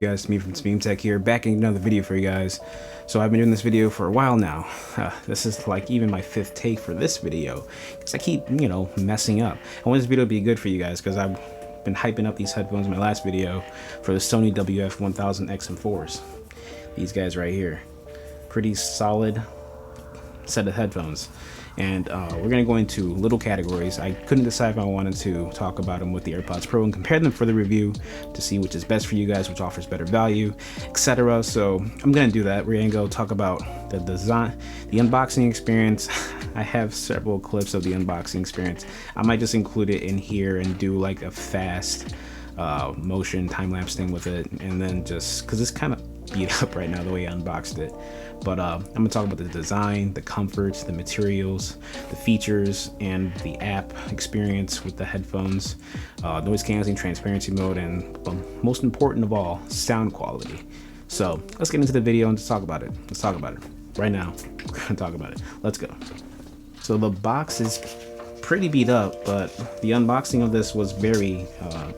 Guys, me from Beam Tech here, back in another video for you guys. So I've been doing this video for a while now. This is like even my 5th take for this video because I keep, messing up. I want this video to be good for you guys because I've been hyping up these headphones in my last video for the Sony Wf-1000 XM4s. These guys right here, pretty solid set of headphones. And we're going to go into little categories. I couldn't decide if I wanted to talk about them with the Airpods Pro and compare them for the review to see which is best for you guys, which offers better value, etc. So I'm going to do that. We're going to go talk about the design, the unboxing experience. I have several clips of the unboxing experience. I might just include it in here and do like a fast motion time-lapse thing with it, and then just because it's kind of beat up right now the way I unboxed it. But I'm gonna talk about the design, the comforts, the materials, the features, and the app experience with the headphones, noise canceling, transparency mode, and most important of all, sound quality. So let's get into the video and just talk about it. Let's talk about it right now. We're gonna talk about it. Let's go. So the box is pretty beat up, but the unboxing of this was very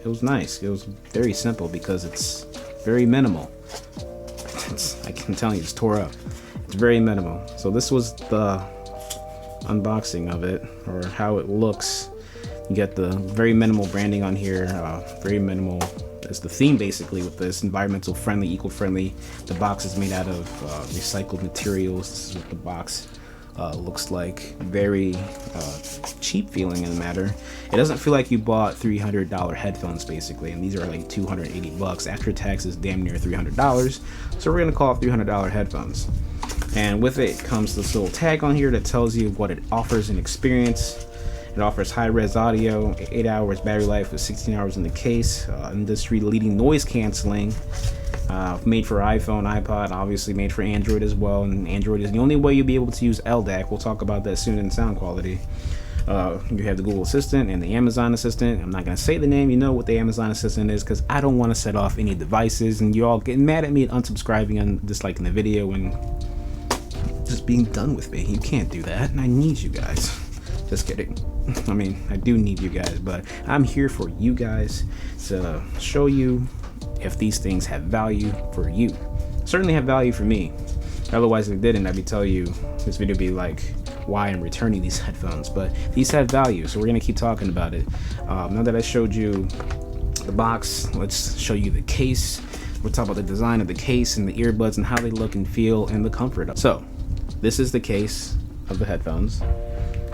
it was nice. It was very simple because it's very minimal. I can tell you, it's tore up. It's very minimal. So this was the unboxing of it, or how it looks. You get the very minimal branding on here. Very minimal. It's the theme basically with this: environmental friendly, eco-friendly. The box is made out of recycled materials. This is what the box looks like. Very cheap feeling in the matter. It doesn't feel like you bought $300 headphones basically, and these are like 280 bucks. After taxes, damn near $300. So we're gonna call it $300 headphones. And with it comes this little tag on here that tells you what it offers in experience. It offers high-res audio, 8 hours battery life with 16 hours in the case, industry-leading noise canceling, made for iPhone, iPod, obviously made for Android as well, and Android is the only way you'll be able to use LDAC. We'll talk about that soon in sound quality. You have the Google Assistant and the Amazon Assistant. I'm not going to say the name. You know what the Amazon Assistant is because I don't want to set off any devices, and you're all getting mad at me and unsubscribing and disliking the video and just being done with me. You can't do that, and I need you guys. Just kidding. I mean, I do need you guys, but I'm here for you guys to show you if these things have value for you. Certainly have value for me. Otherwise, if it didn't, I'd be telling you this video would be like why I'm returning these headphones. But these have value, so we're gonna keep talking about it. Now that I showed you the box, let's show you the case. We'll talk about the design of the case and the earbuds and how they look and feel and the comfort. So this is the case of the headphones.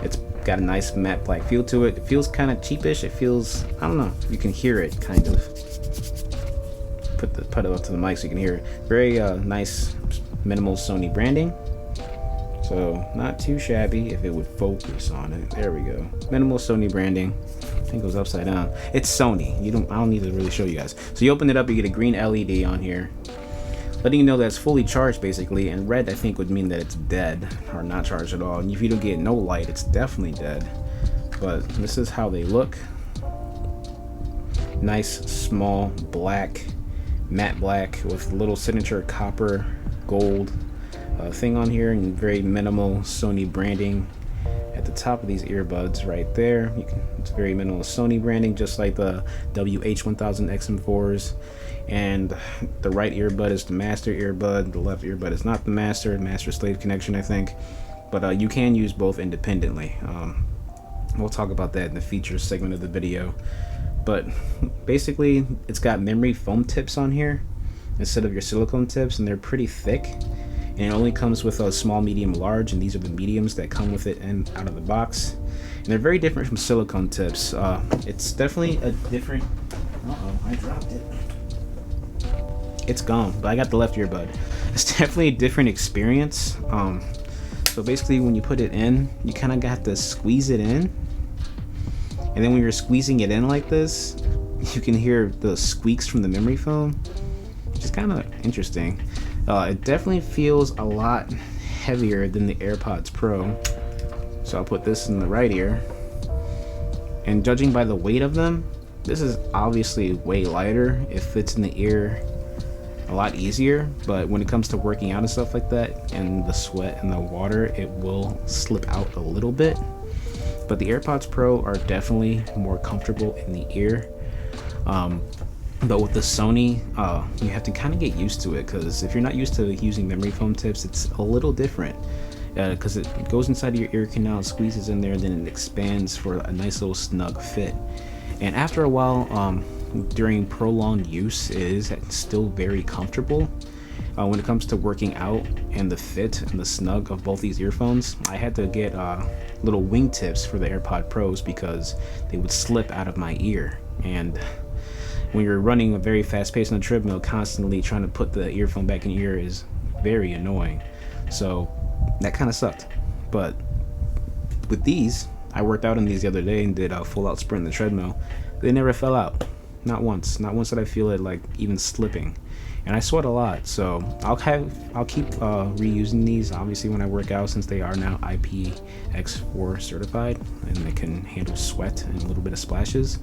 It's got a nice matte black feel to it. It feels kind of cheapish. It feels, I don't know, you can hear it kind of. Put it up to the mic so you can hear it. Very nice minimal Sony branding. So not too shabby if it would focus on it. There we go. Minimal Sony branding. I think it goes upside down. It's Sony. I don't need to really show you guys. So you open it up, you get a green LED on here, letting you know that it's fully charged basically, and red I think would mean that it's dead or not charged at all. And if you don't get no light, it's definitely dead. But this is how they look. Nice small black, matte black with little signature copper gold thing on here, and very minimal Sony branding at the top of these earbuds right there. It's very minimal Sony branding, just like the Wh-1000 XM4s. And the right earbud is the master earbud, the left earbud is not the master slave connection, I think. But you can use both independently. We'll talk about that in the features segment of the video. But basically, it's got memory foam tips on here instead of your silicone tips, and they're pretty thick. And it only comes with a small, medium, large, and these are the mediums that come with it and out of the box. And they're very different from silicone tips. It's definitely a different. I dropped it. It's gone, but I got the left earbud. It's definitely a different experience. So basically, when you put it in, you kind of got to squeeze it in. And then when you're squeezing it in like this, you can hear the squeaks from the memory foam, which is kind of interesting. It definitely feels a lot heavier than the Airpods Pro. So I'll put this in the right ear. And judging by the weight of them, this is obviously way lighter. It fits in the ear a lot easier, but when it comes to working out and stuff like that, and the sweat and the water, it will slip out a little bit. But the AirPods Pro are definitely more comfortable in the ear. But with the Sony, you have to kind of get used to it, because if you're not used to using memory foam tips, it's a little different. Because it goes inside of your ear canal, squeezes in there, then it expands for a nice little snug fit. And after a while, during prolonged use, it is still very comfortable. When it comes to working out and the fit and the snug of both these earphones, I had to get little wingtips for the Airpod Pros because they would slip out of my ear. And when you're running a very fast pace on the treadmill, constantly trying to put the earphone back in your ear is very annoying. So that kind of sucked. But with these, I worked out in these the other day and did a full out sprint in the treadmill. They never fell out. Not once did I feel it like even slipping. And I sweat a lot, so I'll keep reusing these obviously when I work out, since they are now IPX4 certified and they can handle sweat and a little bit of splashes.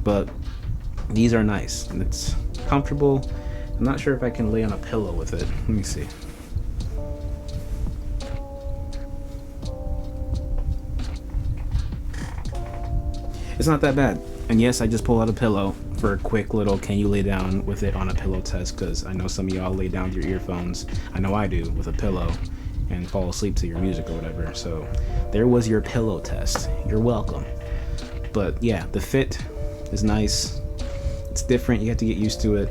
But these are nice and it's comfortable. I'm not sure if I can lay on a pillow with it. Let me see. It's not that bad. And yes, I just pulled out a pillow for a quick little can you lay down with it on a pillow test, because I know some of y'all lay down with your earphones. I know I do, with a pillow, and fall asleep to your music or whatever. So there was your pillow test. You're welcome. But yeah, the fit is nice. It's different. You have to get used to it.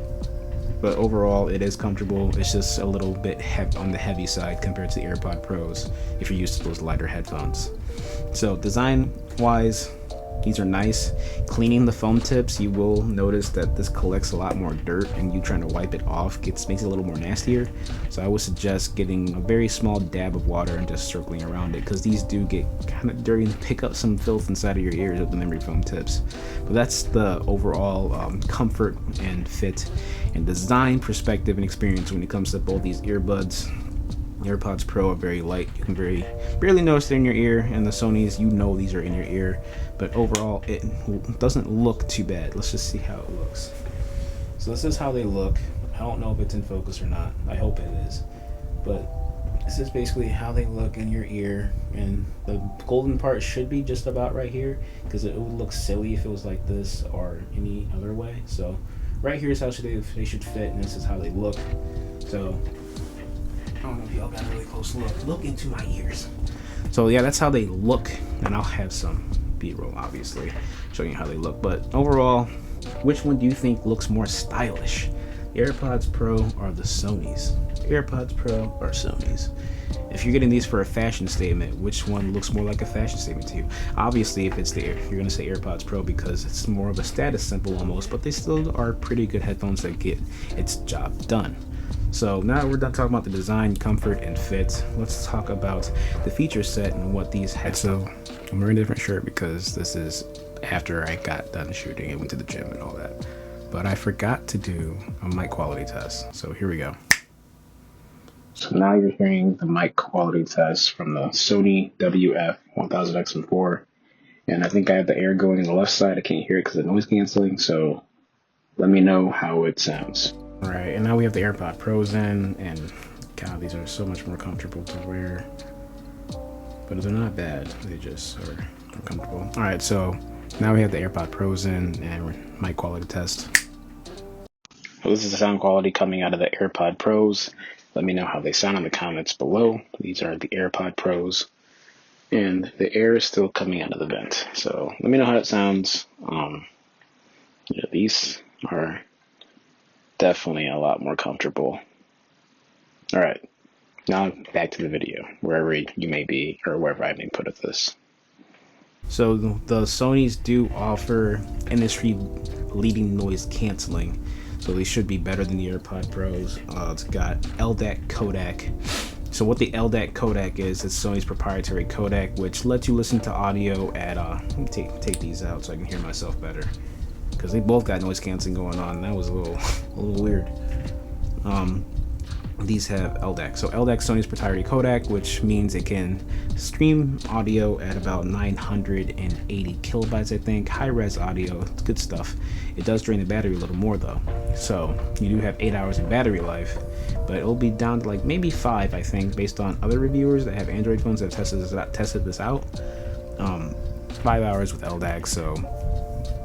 But overall, it is comfortable. It's just a little bit on the heavy side compared to the Airpod Pros if you're used to those lighter headphones. So design-wise, these are nice. Cleaning the foam tips, you will notice that this collects a lot more dirt, and you trying to wipe it off makes it a little more nastier. So I would suggest getting a very small dab of water and just circling around it, because these do get kind of dirty and pick up some filth inside of your ears with the memory foam tips. But that's the overall comfort and fit and design perspective and experience when it comes to both these earbuds. AirPods Pro are very light. You can barely notice they're in your ear, and the Sonys, you know these are in your ear. But overall, it doesn't look too bad. Let's just see how it looks. So this is how they look. I don't know if it's in focus or not. I hope it is. But this is basically how they look in your ear. And the golden part should be just about right here, because it would look silly if it was like this or any other way. So right here is how they should fit, and this is how they look. So I don't know if y'all got a really close look into my ears. So yeah, that's how they look, and I'll have some B-roll obviously showing you how they look. But overall, which one do you think looks more stylish, the AirPods Pro or the Sonys? AirPods Pro or Sonys? If you're getting these for a fashion statement, which one looks more like a fashion statement to you? Obviously, if it's you're gonna say AirPods Pro because it's more of a status symbol almost, but they still are pretty good headphones that get its job done. So now that we're done talking about the design, comfort, and fit, let's talk about the feature set and what these have. So I'm wearing a different shirt because this is after I got done shooting and went to the gym and all that. But I forgot to do a mic quality test. So here we go. So now you're hearing the mic quality test from the Sony Wf-1000 XM4. And I think I have the air going in the left side. I can't hear it because of noise canceling. So let me know how it sounds. All right, and now we have the AirPod Pros in, and God, these are so much more comfortable to wear. But they're not bad, they just are uncomfortable. All right, so now we have the AirPod Pros in, and mic quality test. So this is the sound quality coming out of the AirPod Pros. Let me know how they sound in the comments below. These are the AirPod Pros, and the air is still coming out of the vent. So let me know how it sounds. These are definitely a lot more comfortable. All right, now back to the video, wherever you may be or wherever I may put this. So the Sonys do offer industry-leading noise canceling, so they should be better than the AirPod Pros. It's got LDAC codec. So what the LDAC codec is, it's Sony's proprietary codec, which lets you listen to audio at, let me take these out so I can hear myself better, because they both got noise canceling going on. That was a little weird. These have LDAC. So LDAC, Sony's proprietary codec, which means it can stream audio at about 980 kilobytes, I think. High-res audio, it's good stuff. It does drain the battery a little more though. So you do have 8 hours of battery life, but it'll be down to like maybe 5, I think, based on other reviewers that have Android phones that have tested this out. 5 hours with LDAC, so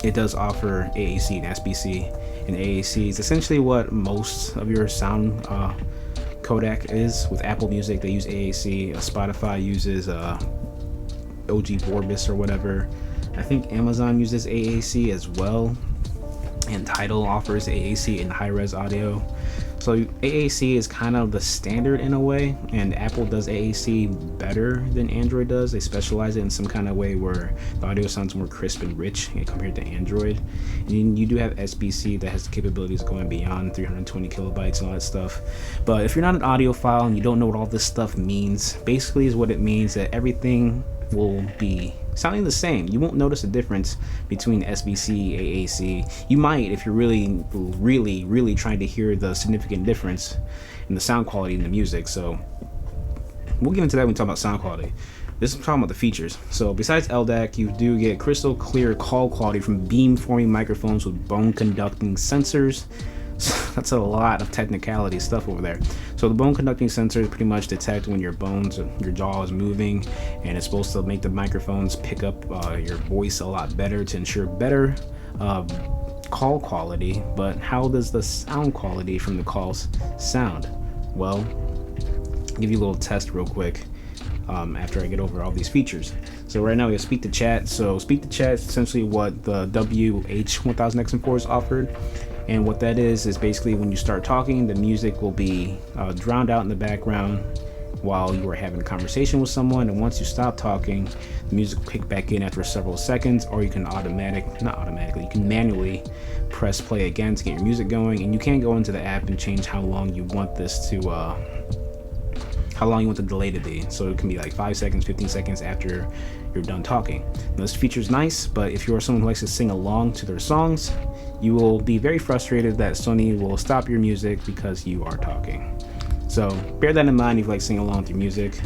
it does offer AAC and SBC, and AAC is essentially what most of your sound codec is. With Apple Music, they use AAC. Spotify uses OG Vorbis or whatever. I think Amazon uses AAC as well, and Tidal offers AAC in high-res audio. So AAC is kind of the standard in a way, and Apple does AAC better than Android does. They specialize it in some kind of way where the audio sounds more crisp and rich compared to Android. And you do have SBC that has the capabilities of going beyond 320 kilobytes and all that stuff. But if you're not an audiophile and you don't know what all this stuff means, basically is what it means that everything will be sounding the same. You won't notice a difference between SBC, AAC. You might if you're really trying to hear the significant difference in the sound quality in the music. So we'll get into that when we talk about sound quality. This is talking about the features. So besides LDAC, you do get crystal clear call quality from beamforming microphones with bone conducting sensors. That's a lot of technicality stuff over there. So the bone conducting sensors pretty much detect when your jaw is moving, and it's supposed to make the microphones pick up your voice a lot better to ensure better call quality. But how does the sound quality from the calls sound? Well, I'll give you a little test real quick after I get over all these features. So right now we have speak to chat. So speak to chat is essentially what the Wf-1000 XM4 is offered. And what that is basically when you start talking, the music will be drowned out in the background while you are having a conversation with someone. And once you stop talking, the music will kick back in after several seconds, or you can you can manually press play again to get your music going. And you can go into the app and change how long you want this to, how long you want the delay to be. So it can be like 5 seconds, 15 seconds after you're done talking. Now, this feature is nice, but if you are someone who likes to sing along to their songs, you will be very frustrated that Sony will stop your music because you are talking. So bear that in mind if you like singing along to music.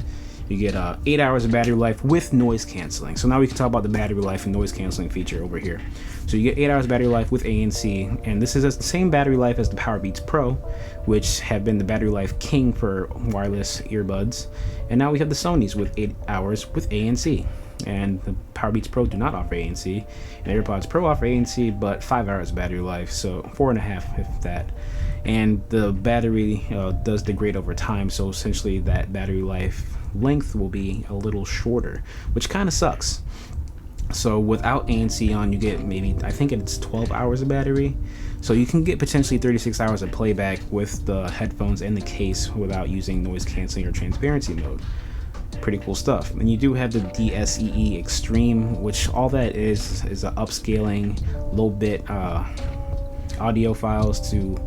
You get 8 hours of battery life with noise canceling. So now we can talk about the battery life and noise canceling feature over here. So you get 8 hours of battery life with ANC, and this is the same battery life as the Powerbeats Pro, which have been the battery life king for wireless earbuds. And now we have the Sonys with 8 hours with ANC. And the Powerbeats Pro do not offer ANC, and AirPods Pro offer ANC, but 5 hours of battery life, so 4.5 if that. And the battery does degrade over time, so essentially that battery life length will be a little shorter, which kind of sucks. So without ANC on, you get maybe, I think it's 12 hours of battery. So you can get potentially 36 hours of playback with the headphones and the case without using noise canceling or transparency mode. Pretty cool stuff. And you do have the DSEE Extreme, which all that is a upscaling low bit audio files to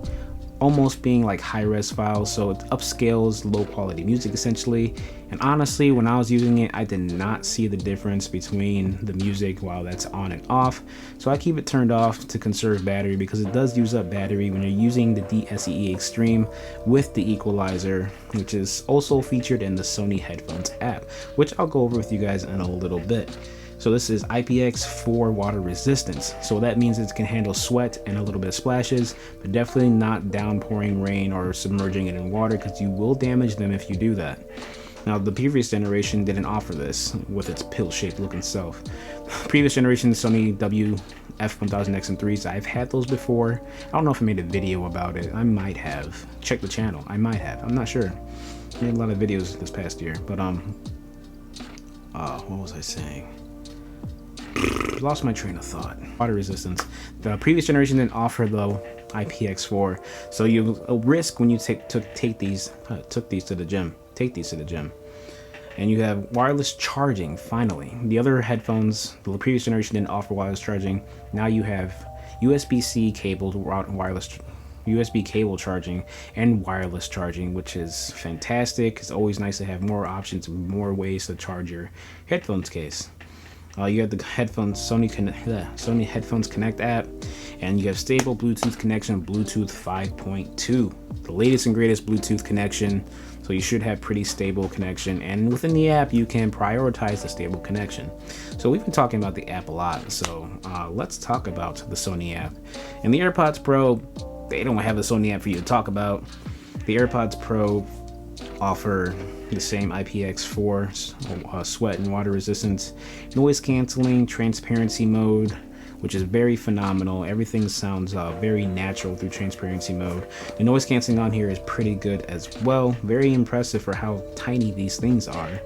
almost being like high-res files. So it upscales low quality music essentially. And honestly, when I was using it, I did not see the difference between the music while that's on and off. So I keep it turned off to conserve battery, because it does use up battery when you're using the DSEE Extreme with the equalizer, which is also featured in the Sony Headphones app, which I'll go over with you guys in a little bit. So this is IPX4 water resistance. So that means it can handle sweat and a little bit of splashes, but definitely not downpouring rain or submerging it in water, because you will damage them if you do that. Now, the previous generation didn't offer this with its pill-shaped looking self. Previous generation Sony Wf-1000 XM3s, I've had those before. I don't know if I made a video about it. I might have. Check the channel. I might have. I'm not sure. I made a lot of videos this past year, but what was I saying? Lost my train of thought. Water resistance. The previous generation didn't offer the IPX4, so you risk when you took these to the gym. Take these to the gym. And you have wireless charging, finally. The other headphones, the previous generation didn't offer wireless charging. Now you have USB-C cabled wireless USB cable charging and wireless charging, which is fantastic. It's always nice to have more options, more ways to charge your headphones case. You have the headphones, Sony Headphones Connect app, and you have stable Bluetooth connection, Bluetooth 5.2, the latest and greatest Bluetooth connection. So you should have pretty stable connection, and within the app you can prioritize the stable connection. So we've been talking about the app a lot, so let's talk about the Sony app. And the AirPods Pro, they don't have the Sony app for you to talk about. The AirPods Pro offer the same IPX4 sweat and water resistance, noise canceling, transparency mode, which is very phenomenal. Everything sounds very natural through transparency mode. The noise canceling on here is pretty good as well. Very impressive for how tiny these things are.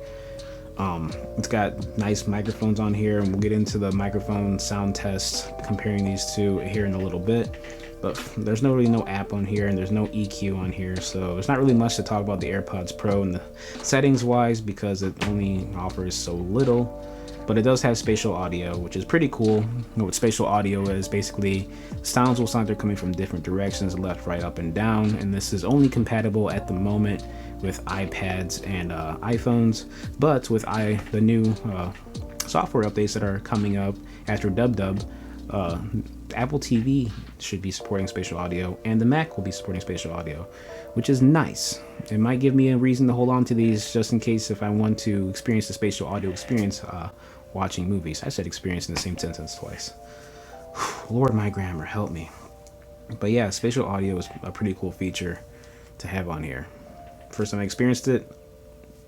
It's got nice microphones on here, and we'll get into the microphone sound test comparing these two here in a little bit. But there's really no app on here, and there's no EQ on here, so there's not really much to talk about the Airpods Pro and the settings wise, because it only offers so little. But it does have spatial audio, which is pretty cool. What spatial audio is, basically sounds will sound they're coming from different directions, left, right, up, and down, and this is only compatible at the moment with iPads and iPhones. But with the new software updates that are coming up after DubDub, Apple TV should be supporting spatial audio, and the Mac will be supporting spatial audio, which is nice. It might give me a reason to hold on to these just in case if I want to experience the spatial audio experience watching movies. I said experience in the same sentence twice. Lord, my grammar, help me. But yeah, spatial audio is a pretty cool feature to have on here. First time I experienced it,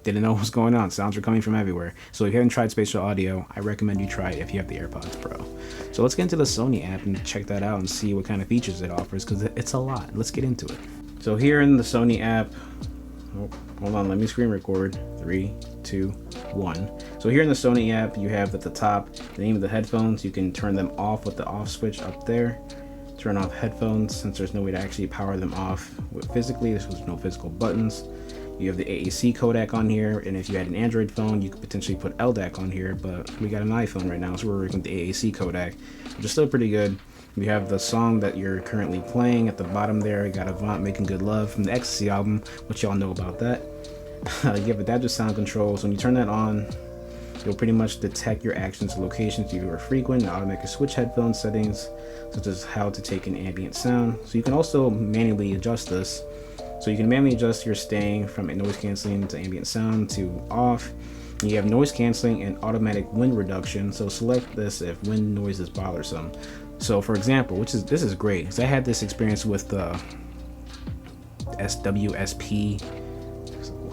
didn't know what was going on. Sounds were coming from everywhere. So if you haven't tried spatial audio, I recommend you try it if you have the AirPods Pro. So let's get into the Sony app and check that out and see what kind of features it offers, because it's a lot. Let's get into it. So here in the Sony app, hold on, let me screen record. 3, 2, 1. So here in the Sony app, you have at the top the name of the headphones. You can turn them off with the off switch up there. Turn off headphones, since there's no way to actually power them off physically. There's no physical buttons. You have the AAC codec on here, and if you had an Android phone, you could potentially put LDAC on here, but we got an iPhone right now, so we're working with the AAC codec, which is still pretty good. We have the song that you're currently playing at the bottom there. You got Avant, Making Good Love from the Ecstasy album, which y'all know about that. You have adaptive sound controls. When you turn that on, it'll pretty much detect your actions and locations you are frequent, and automatically switch headphone settings, such as how to take in ambient sound. So you can also manually adjust this. So you can manually adjust your staying from noise canceling to ambient sound to off. And you have noise canceling and automatic wind reduction. So select this if wind noise is bothersome. So for example, this is great, because I had this experience with the SWSP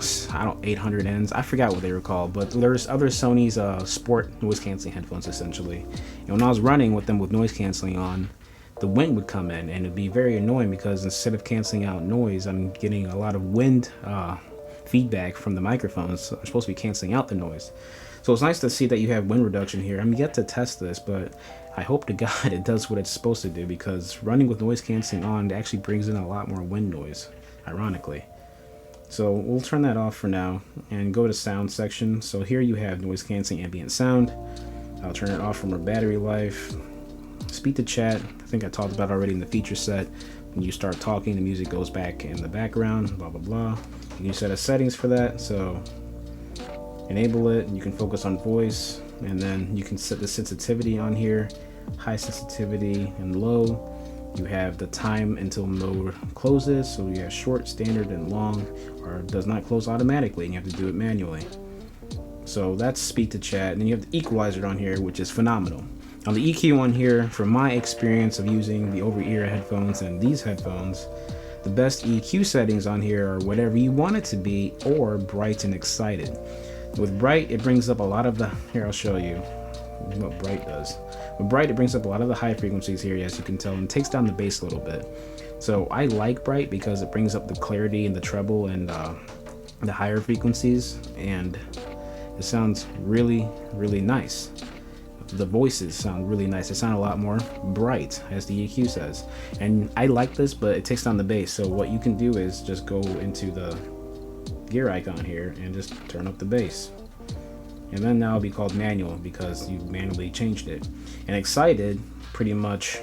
800Ns. I forgot what they were called, but there's other Sony's sport noise canceling headphones essentially. And when I was running with them with noise canceling on, the wind would come in, and it'd be very annoying because instead of canceling out noise, I'm getting a lot of wind feedback from the microphones. So I'm supposed to be canceling out the noise. So it's nice to see that you have wind reduction here. I'm yet to test this, but I hope to God it does what it's supposed to do, because running with noise canceling on actually brings in a lot more wind noise, ironically. So we'll turn that off for now and go to sound section. So here you have noise canceling ambient sound. I'll turn it off from our battery life. Speak to chat, I think I talked about already in the feature set. When you start talking, the music goes back in the background, blah blah blah. You can set a settings for that, so enable it, and you can focus on voice, and then you can set the sensitivity on here, high sensitivity and low. You have the time until mode closes, so you have short, standard, and long, or it does not close automatically, and you have to do it manually. So that's speak to chat, and then you have the equalizer on here, which is phenomenal. On the EQ on here, from my experience of using the over-ear headphones and these headphones, the best EQ settings on here are whatever you want it to be, or bright and excited. With bright, it brings up a lot of the, here I'll show you what bright does. With bright, it brings up a lot of the high frequencies here, as you can tell, and takes down the bass a little bit. So I like bright because it brings up the clarity and the treble and the higher frequencies, and it sounds really, really nice. The voices sound really nice. They sound a lot more bright, as the EQ says. And I like this, but it takes down the bass. So what you can do is just go into the gear icon here and just turn up the bass. And then now it'll be called manual because you manually changed it. And excited, pretty much,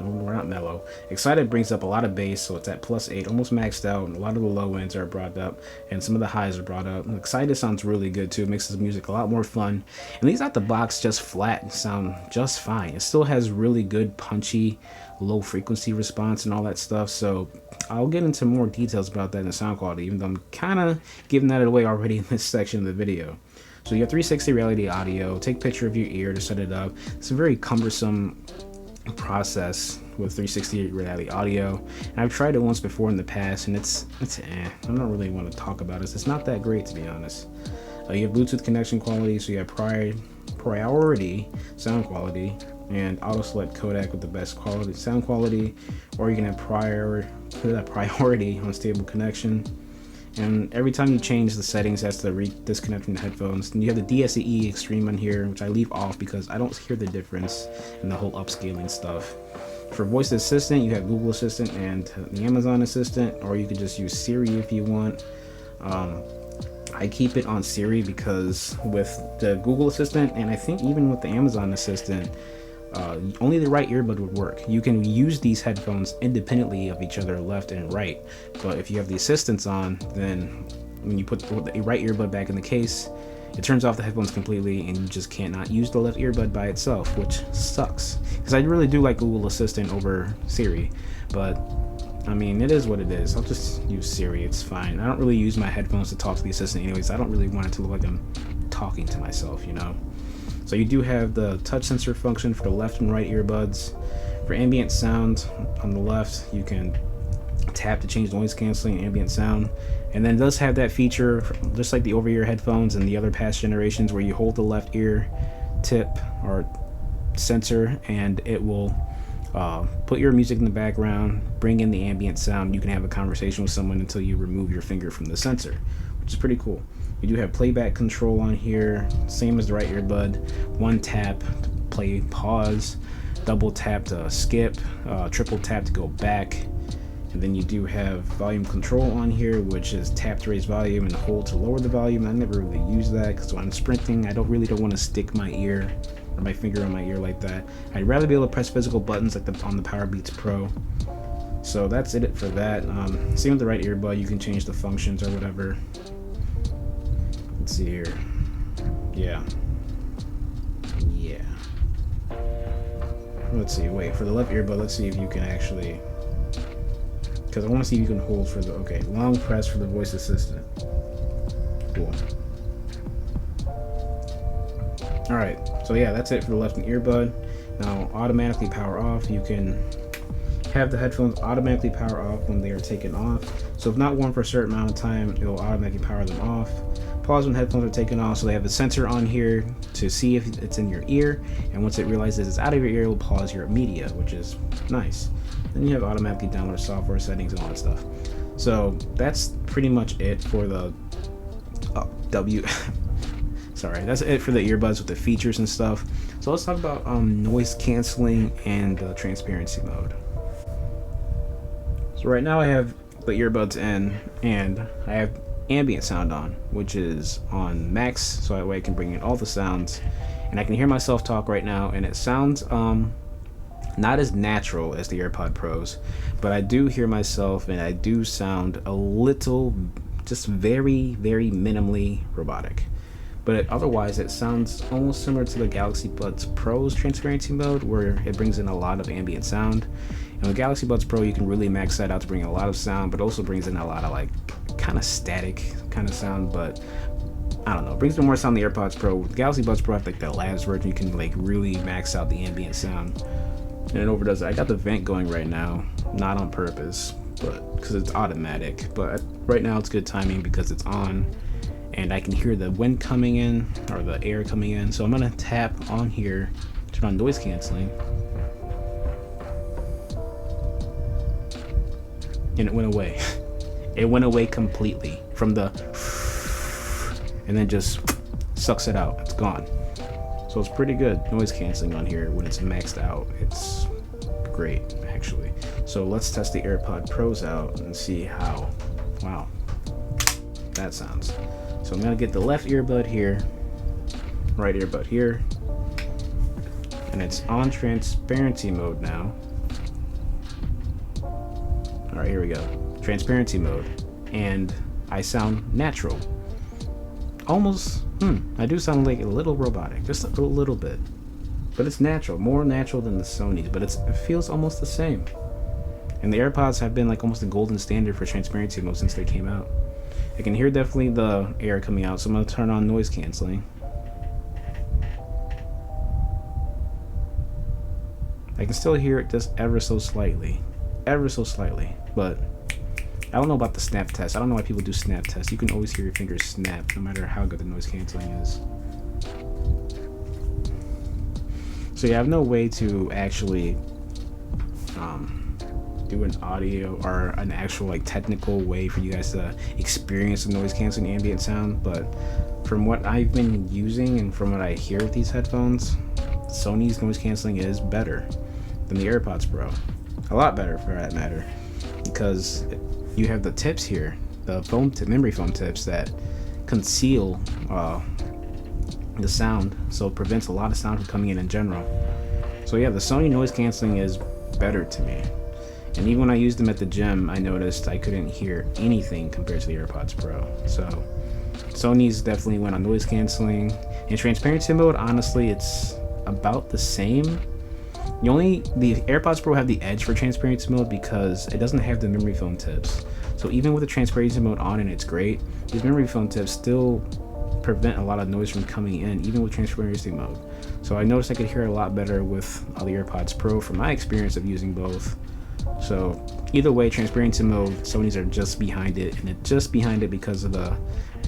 no, we're not mellow. Excited brings up a lot of bass, so it's at +8, almost maxed out. And a lot of the low ends are brought up, and some of the highs are brought up. And excited sounds really good too. It makes the music a lot more fun. And these out the box just flat and sound just fine. It still has really good punchy, low frequency response and all that stuff. So I'll get into more details about that in the sound quality, even though I'm kind of giving that away already in this section of the video. So you have 360 reality audio. Take a picture of your ear to set it up. It's a very cumbersome process with 360 reality audio, and I've tried it once before in the past, and it's I don't really want to talk about it. It's not that great, to be honest. You have Bluetooth connection quality, so you have priority sound quality and auto select codec with the best quality sound quality, or you can have priority unstable connection. And every time you change the settings, that's the disconnecting the headphones. And you have the DSE Extreme on here, which I leave off because I don't hear the difference in the whole upscaling stuff. For voice assistant, you have Google Assistant and the Amazon Assistant, or you could just use Siri if you want. I keep it on Siri because with the Google Assistant, and I think even with the Amazon Assistant, only the right earbud would work. You can use these headphones independently of each other, left and right, but if you have the assistants on, then when you put the right earbud back in the case, it turns off the headphones completely and you just cannot use the left earbud by itself, which sucks, because I really do like Google Assistant over Siri, but I mean, it is what it is. I'll just use Siri, it's fine. I don't really use my headphones to talk to the assistant anyways. I don't really want it to look like I'm talking to myself, you know? So you do have the touch sensor function for the left and right earbuds. For ambient sound on the left, you can tap to change noise canceling ambient sound. And then it does have that feature, just like the over-ear headphones and the other past generations, where you hold the left ear tip or sensor and it will put your music in the background, bring in the ambient sound. You can have a conversation with someone until you remove your finger from the sensor, which is pretty cool. You do have playback control on here, same as the right earbud. One tap to play pause, double tap to skip, triple tap to go back. And then you do have volume control on here, which is tap to raise volume and hold to lower the volume. I never really use that because when I'm sprinting, I don't want to stick my ear or my finger on my ear like that. I'd rather be able to press physical buttons like on the Powerbeats Pro. So that's it for that. Same with the right earbud, you can change the functions or whatever. Let's see here. Yeah. Let's see, wait, for the left earbud, let's see if you can actually, because I want to see if you can hold for the, okay, long press for the voice assistant. Cool. Alright, so yeah, that's it for the left earbud. Now, automatically power off. You can have the headphones automatically power off when they are taken off. So if not worn for a certain amount of time, it will automatically power them off. Pause when headphones are taken off. So they have a sensor on here to see if it's in your ear, and once it realizes it's out of your ear, it will pause your media, which is nice. Then you have automatically download software settings and all that stuff. So that's pretty much it for the that's it for the earbuds with the features and stuff. So let's talk about noise canceling and transparency mode. So right now I have the earbuds in and I have ambient sound on, which is on max, so that way I can bring in all the sounds and I can hear myself talk right now, and it sounds not as natural as the Airpod Pros, but I do hear myself and I do sound a little, just very minimally robotic. But otherwise it sounds almost similar to the Galaxy Buds Pro's transparency mode, where it brings in a lot of ambient sound. And with Galaxy Buds Pro you can really max that out to bring a lot of sound, but also brings in a lot of like kind of static kind of sound, but I don't know, it brings in more sound than the AirPods Pro. With Galaxy Buds Pro, I have like the labs version, you can like really max out the ambient sound, and it overdoes it. I got the vent going right now, not on purpose, but because it's automatic, but right now it's good timing because it's on and I can hear the wind coming in or the air coming in. So I'm gonna tap on here, turn on noise canceling, and it went away. It went away completely from the, and then just sucks it out. It's gone. So it's pretty good noise canceling on here when it's maxed out. It's great actually. So let's test the AirPod Pros out and see how, wow, that sounds. So I'm gonna get the left earbud here, right earbud here, and it's on transparency mode now. All right, here we go. Transparency mode, and I sound natural. Almost, I do sound like a little robotic, just a little bit, but it's natural, more natural than the Sony's, but it feels almost the same. And the AirPods have been like almost the golden standard for transparency mode since they came out. I can hear definitely the air coming out, so I'm gonna turn on noise canceling. I can still hear it just ever so slightly, but I don't know about the snap test. I don't know why people do snap tests. You can always hear your fingers snap no matter how good the noise canceling is. So you have no way to actually do an audio or an actual like technical way for you guys to experience the noise canceling ambient sound. But from what I've been using and from what I hear with these headphones, Sony's noise canceling is better than the AirPods Pro. A lot better for that matter, because you have the tips here, the memory foam tips that conceal the sound, so it prevents a lot of sound from coming in general. So yeah, the Sony noise canceling is better to me. And even when I used them at the gym, I noticed I couldn't hear anything compared to the AirPods Pro. So Sony's definitely went on noise canceling. In transparency mode, honestly, it's about the same. The AirPods Pro have the edge for transparency mode because it doesn't have the memory foam tips. So even with the transparency mode on and it's great, these memory foam tips still prevent a lot of noise from coming in, even with transparency mode. So I noticed I could hear a lot better with the AirPods Pro from my experience of using both. So either way, transparency mode, Sony's are just behind it, and it's just behind it because of the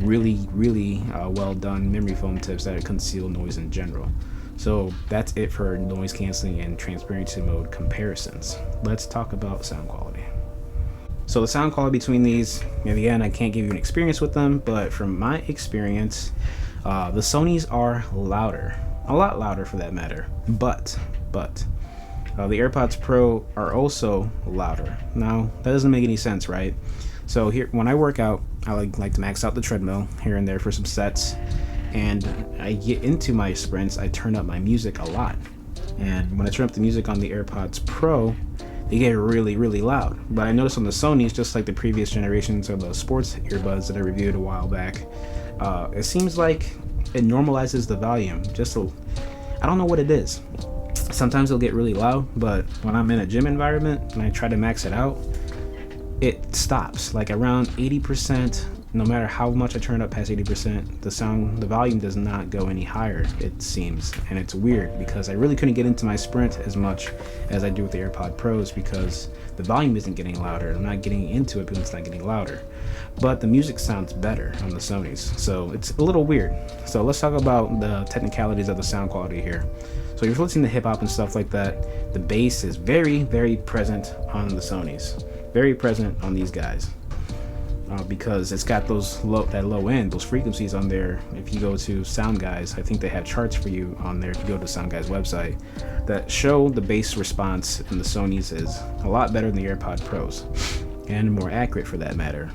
really well done memory foam tips that conceal noise in general. So that's it for noise canceling and transparency mode comparisons. Let's talk about sound quality. So the sound quality between these, and again, I can't give you an experience with them, but from my experience, the Sonys are louder, a lot louder for that matter. But the AirPods Pro are also louder. Now that doesn't make any sense, right? So here, when I work out, I like to max out the treadmill here and there for some sets, and I get into my sprints, I turn up my music a lot. And when I turn up the music on the AirPods Pro, they get really loud. But I noticed on the Sonys, just like the previous generations of the sports earbuds that I reviewed a while back, it seems like it normalizes the volume. I don't know what it is. Sometimes it'll get really loud, but when I'm in a gym environment and I try to max it out, it stops like around 80%. No matter how much I turn it up past 80%, the volume does not go any higher, it seems. And it's weird because I really couldn't get into my sprint as much as I do with the AirPod Pros because the volume isn't getting louder. I'm not getting into it because it's not getting louder. But the music sounds better on the Sonys, so it's a little weird. So let's talk about the technicalities of the sound quality here. So if you're listening to hip hop and stuff like that, the bass is very present on the Sonys, very present on these guys. Because it's got that low end, those frequencies on there. If you go to Sound Guys, I think they have charts for you on there if you go to Sound Guys website that show the bass response in the Sonys is a lot better than the AirPod Pros and more accurate for that matter.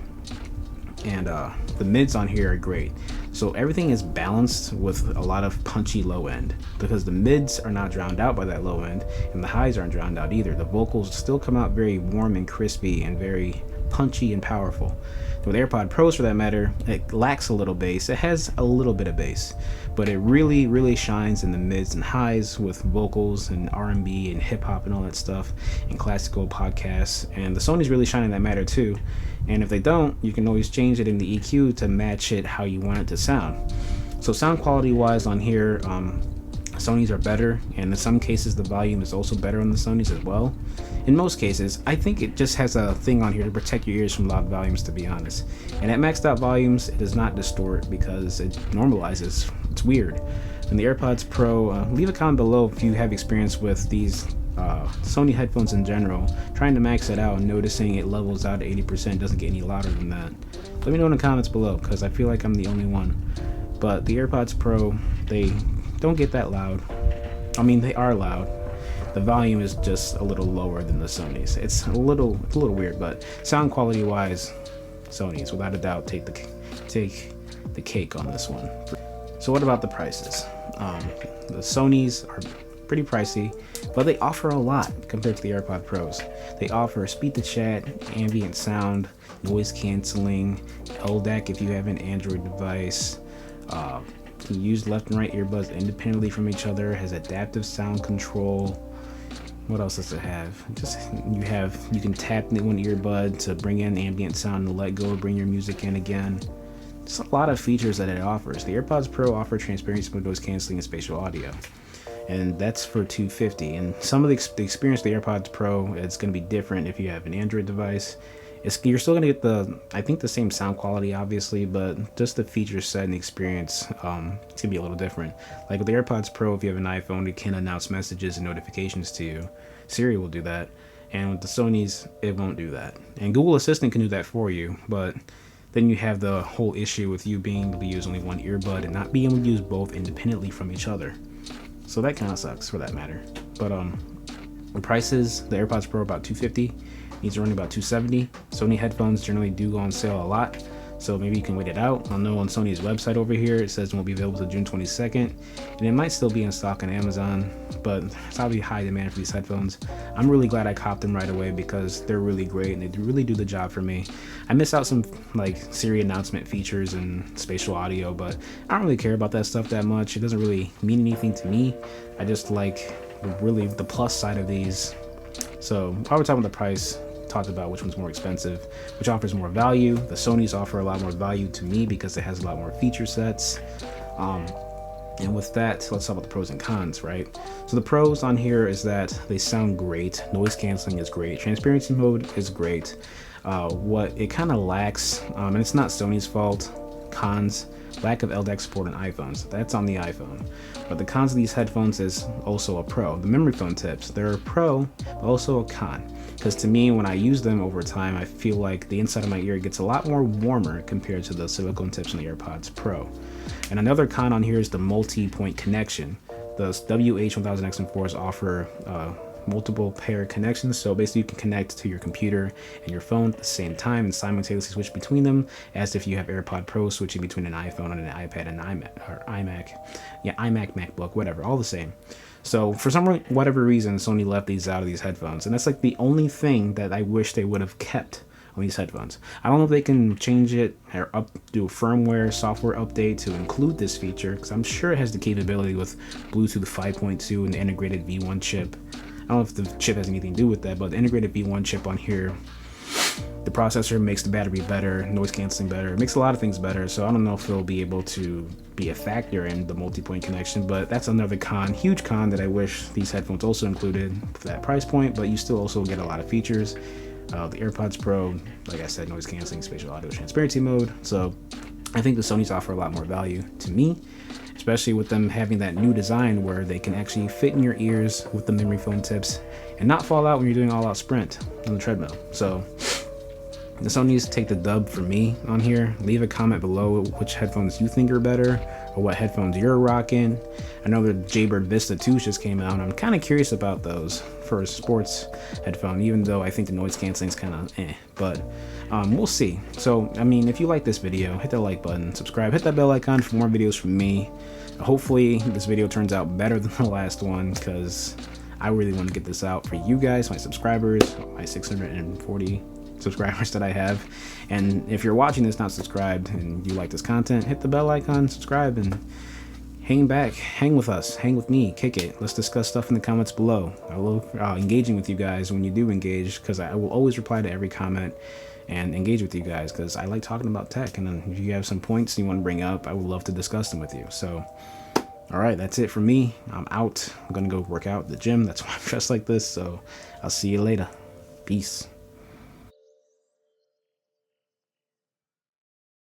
And the mids on here are great. So everything is balanced with a lot of punchy low end because the mids are not drowned out by that low end and the highs aren't drowned out either. The vocals still come out very warm and crispy and very punchy and powerful. With AirPod Pros, for that matter, it lacks a little bass. It has a little bit of bass, but it really shines in the mids and highs with vocals and R&B and hip hop and all that stuff and classical podcasts. And the Sony's really shine in that matter too. And if they don't, you can always change it in the EQ to match it how you want it to sound. So sound quality wise on here, Sonys are better, and in some cases the volume is also better on the Sonys as well. In most cases, I think it just has a thing on here to protect your ears from loud volumes, to be honest. And at maxed out volumes, it does not distort because it normalizes. It's weird. And the AirPods Pro, leave a comment below if you have experience with these Sony headphones in general, trying to max it out and noticing it levels out at 80%, doesn't get any louder than that. Let me know in the comments below because I feel like I'm the only one. But the AirPods Pro, they don't get that loud. I mean, they are loud. The volume is just a little lower than the Sonys. It's a little weird, but sound quality wise, Sonys without a doubt take the cake on this one. So what about the prices? The Sonys are pretty pricey, but they offer a lot compared to the AirPod Pros. They offer speed to chat, ambient sound, noise canceling, LDAC if you have an Android device. You use left and right earbuds independently from each other, has adaptive sound control. What else does it have? You can tap in one earbud to bring in ambient sound and let go, bring your music in again. Just a lot of features that it offers. The AirPods Pro offer transparency mode, noise canceling, and spatial audio, and that's for $250. And some of the experience of the AirPods Pro is going to be different if you have an Android device you're still gonna get I think the same sound quality, obviously, but just the feature set and experience, it's gonna be a little different. Like with the AirPods Pro, if you have an iPhone, it can announce messages and notifications to you. Siri will do that, and with the Sonys, it won't do that. And Google Assistant can do that for you, but then you have the whole issue with you being able to use only one earbud and not being able to use both independently from each other. So that kind of sucks for that matter. But the prices, the AirPods Pro are about $250. These are only about $270. Sony headphones generally do go on sale a lot, so maybe you can wait it out. I know on Sony's website over here it says it won't be available until June 22nd, and it might still be in stock on Amazon, but it's probably high demand for these headphones. I'm really glad I copped them right away because they're really great and they really do the job for me. I miss out some like Siri announcement features and spatial audio, but I don't really care about that stuff that much. It doesn't really mean anything to me. I just like really the plus side of these. So while we're talking about the price, talked about which one's more expensive, which offers more value. The Sonys offer a lot more value to me because it has a lot more feature sets. And with that, let's talk about the pros and cons, right? So the pros on here is that they sound great. Noise canceling is great. Transparency mode is great. What it kind of lacks, and it's not Sony's fault, cons, lack of LDAC support on iPhones. That's on the iPhone. But the cons of these headphones is also a pro. The memory foam tips, they're a pro, but also a con. Because to me, when I use them over time, I feel like the inside of my ear gets a lot more warmer compared to the silicone tips on the AirPods Pro. And another con on here is the multi-point connection. The Wf-1000 XM4s offer multiple pair connections, so basically you can connect to your computer and your phone at the same time and simultaneously switch between them, as if you have AirPod Pros switching between an iPhone and an iPad and iMac, MacBook, whatever, all the same. So for whatever reason, Sony left these out of these headphones, and that's like the only thing that I wish they would have kept on these headphones. I don't know if they can change it or do a firmware software update to include this feature, because I'm sure it has the capability with Bluetooth 5.2 and the integrated V1 chip. I don't know if the chip has anything to do with that, but the integrated V1 chip on here, the processor makes the battery better, noise canceling better, it makes a lot of things better. So I don't know if it'll be able to be a factor in the multi-point connection, but that's another con, huge con, that I wish these headphones also included for that price point. But you still also get a lot of features. The AirPods Pro, like I said, noise canceling, spatial audio, transparency mode. So I think the Sonys offer a lot more value to me, especially with them having that new design where they can actually fit in your ears with the memory foam tips and not fall out when you're doing all-out sprint on the treadmill. So the Sonys take the dub for me on here. Leave a comment below which headphones you think are better or what headphones you're rocking. I know the Jaybird Vista 2s just came out, and I'm kind of curious about those for a sports headphone, even though I think the noise canceling is kind of but we'll see. So, I mean, if you like this video, hit that like button, subscribe, hit that bell icon for more videos from me. Hopefully this video turns out better than the last one, because I really want to get this out for you guys, my subscribers, my 640 subscribers that I have. And if you're watching this not subscribed and you like this content, hit the bell icon, subscribe, and hang with us, hang with me, kick it. Let's discuss stuff in the comments below. I love engaging with you guys when you do engage, because I will always reply to every comment and engage with you guys, because I like talking about tech. And then if you have some points you want to bring up, I would love to discuss them with you. So all right, that's it for me. I'm out. I'm gonna go work out at the gym. That's why I'm dressed like this. So I'll see you later. Peace.